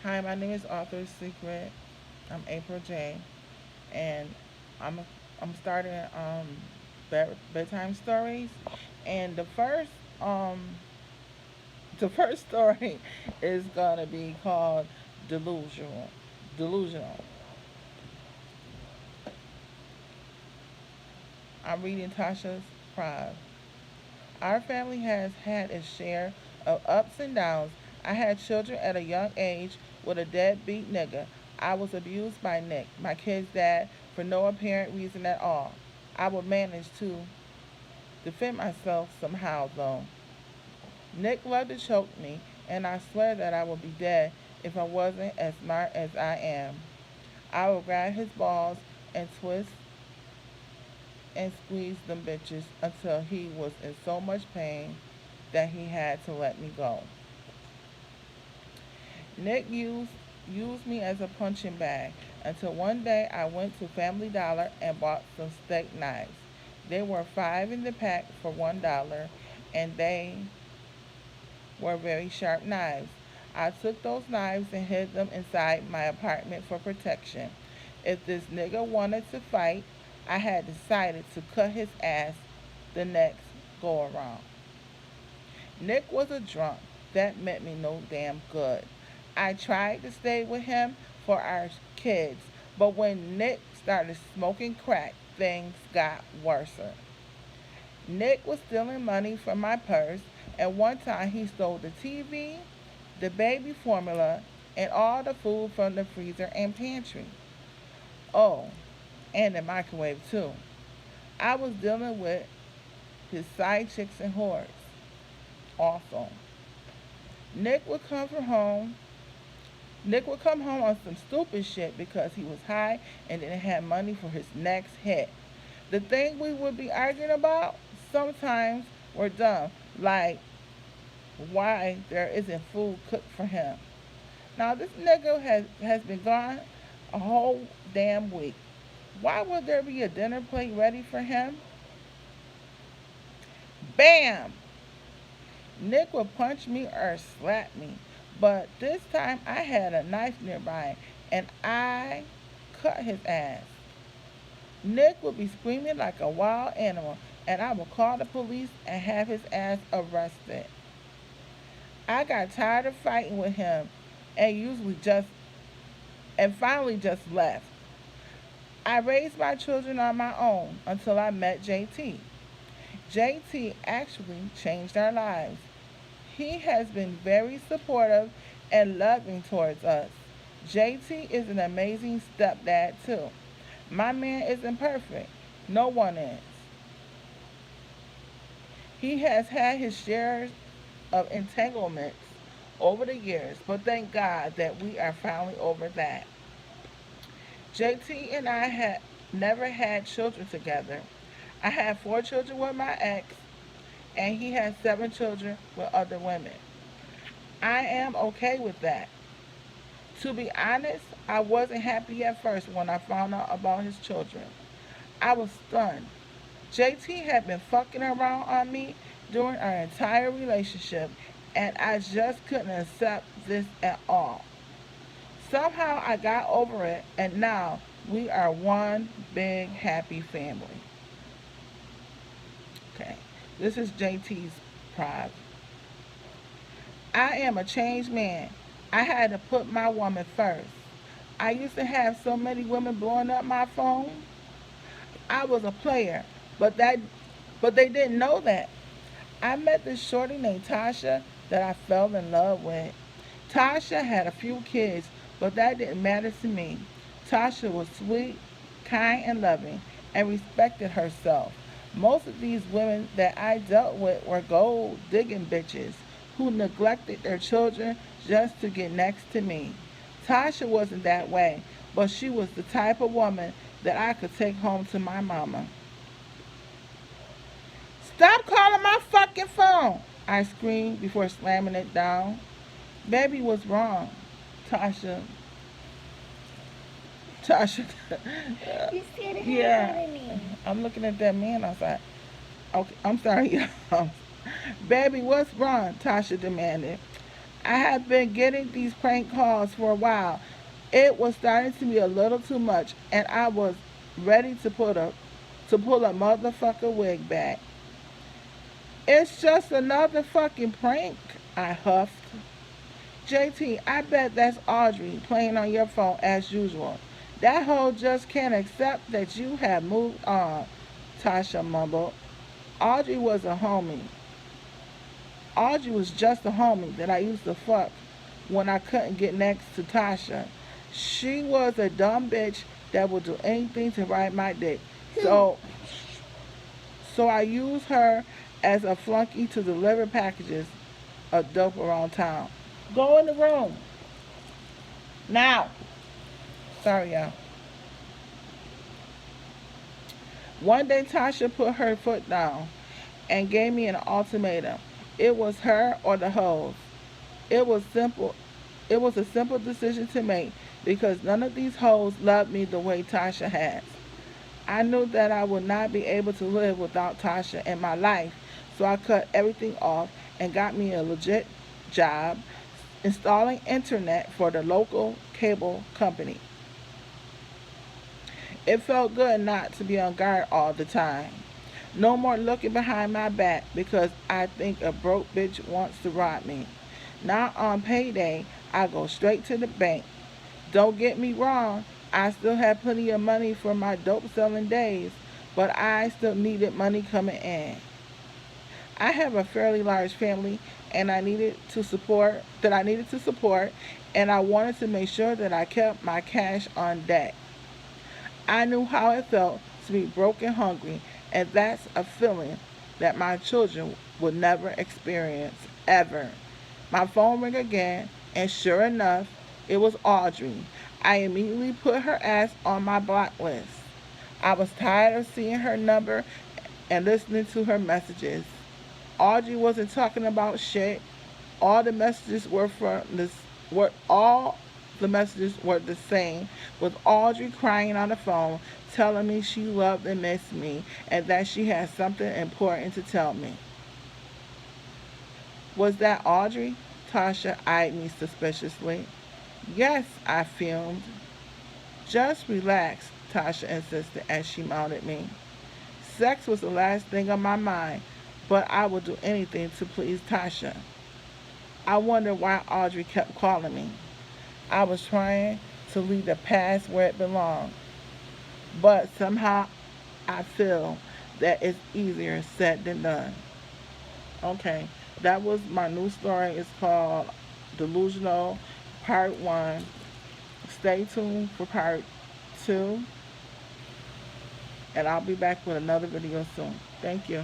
Hi, my name is Author's Secret. I'm April J, and I'm I'm starting bedtime stories, and um the first story is gonna be called Delusional. Delusional. I'm reading Tasha's Pride. Our family has had its share of ups and downs. I had children at a young age with a deadbeat nigga. I was abused by Nick, my kid's dad, for no apparent reason at all. I would manage to defend myself somehow, though. Nick loved to choke me, and I swear that I would be dead if I wasn't as smart as I am. I would grab his balls and twist and squeeze them bitches until he was in so much pain that he had to let me go. Nick used me as a punching bag until one day I went to Family Dollar and bought some steak knives. They were five in the pack for $1, and they were very sharp knives. I took those knives and hid them inside my apartment for protection. If this nigga wanted to fight, I had decided to cut his ass the next go around. Nick was a drunk. That meant me no damn good. I tried to stay with him for our kids, but when Nick started smoking crack, things got worse. Nick was stealing money from my purse, and one time he stole the TV, the baby formula, and all the food from the freezer and pantry. Oh, and the microwave too. I was dealing with his side chicks and whores. Also, Nick would come from home. Nick would come home on some stupid shit because he was high and didn't have money for his next hit. The thing we would be arguing about sometimes were dumb, like why there isn't food cooked for him. Now this nigga has been gone a whole damn week. Why would there be a dinner plate ready for him? Bam! Nick would punch me or slap me, but this time I had a knife nearby and I cut his ass. Nick would be screaming like a wild animal, and I would call the police and have his ass arrested. I got tired of fighting with him and usually just and finally just left. I raised my children on my own until I met JT. JT actually changed our lives. He has been very supportive and loving towards us. JT is an amazing stepdad, too. My man isn't perfect. No one is. He has had his shares of entanglements over the years, but thank God that we are finally over that. JT and I had never had children together. I had four children with my ex, and he had seven children with other women. I am okay with that. To be honest, I wasn't happy at first when I found out about his children. I was stunned. JT had been fucking around on me during our entire relationship, and I just couldn't accept this at all. Somehow I got over it, and now we are one big happy family. Okay, this is JT's pride. I am a changed man. I had to put my woman first. I used to have so many women blowing up my phone. I was a player, but that but they didn't know that. I met this shorty named Tasha that I fell in love with. Tasha had a few kids, but that didn't matter to me. Tasha was sweet, kind, and loving, and respected herself. Most of these women that I dealt with were gold digging bitches who neglected their children just to get next to me. Tasha wasn't that way, but she was the type of woman that I could take home to my mama. Stop calling my fucking phone! I screamed before slamming it down. Baby was wrong. Tasha. Tasha. You scared the hell Yeah. out of me. I'm looking at that man outside. Okay, I'm sorry, y'all. Baby, what's wrong? Tasha demanded. I have been getting these prank calls for a while. It was starting to be a little too much, and I was ready to pull a motherfucker wig back. It's just another fucking prank, I huffed. JT, I bet that's Audrey playing on your phone as usual. That hoe just can't accept that you have moved on, Tasha mumbled. Audrey was a homie. Audrey was just a homie that I used to fuck when I couldn't get next to Tasha. She was a dumb bitch that would do anything to ride my dick. So so I used her as a flunky to deliver packages of dope around town. Go in the room. Now. Sorry, y'all. One day Tasha put her foot down and gave me an ultimatum. It was her or the hoes. It was simple. It was a simple decision to make because none of these hoes loved me the way Tasha has. I knew that I would not be able to live without Tasha in my life, so I cut everything off and got me a legit job installing internet for the local cable company. It felt good not to be on guard all the time. No more looking behind my back because I think a broke bitch wants to rob me. Now on payday, I go straight to the bank. Don't get me wrong, I still had plenty of money for my dope selling days, but I still needed money coming in. I have a fairly large family and I needed to support and I wanted to make sure that I kept my cash on deck. I knew how it felt to be broke and hungry, and that's a feeling that my children would never experience ever. My phone rang again, and sure enough, it was Audrey. I immediately put her ass on my block list. I was tired of seeing her number and listening to her messages. Audrey wasn't talking about shit. All the messages were from this were all the messages were the same, with Audrey crying on the phone, telling me she loved and missed me, and that she had something important to tell me. Was that Audrey? Tasha eyed me suspiciously. Yes, I fumed. Just relax, Tasha insisted as she mounted me. Sex was the last thing on my mind, but I would do anything to please Tasha. I wondered why Audrey kept calling me. I was trying to leave the past where it belonged, but somehow I feel that it's easier said than done. Okay, that was my new story. It's called Delusional Part 1. Stay tuned for Part 2, and I'll be back with another video soon. Thank you.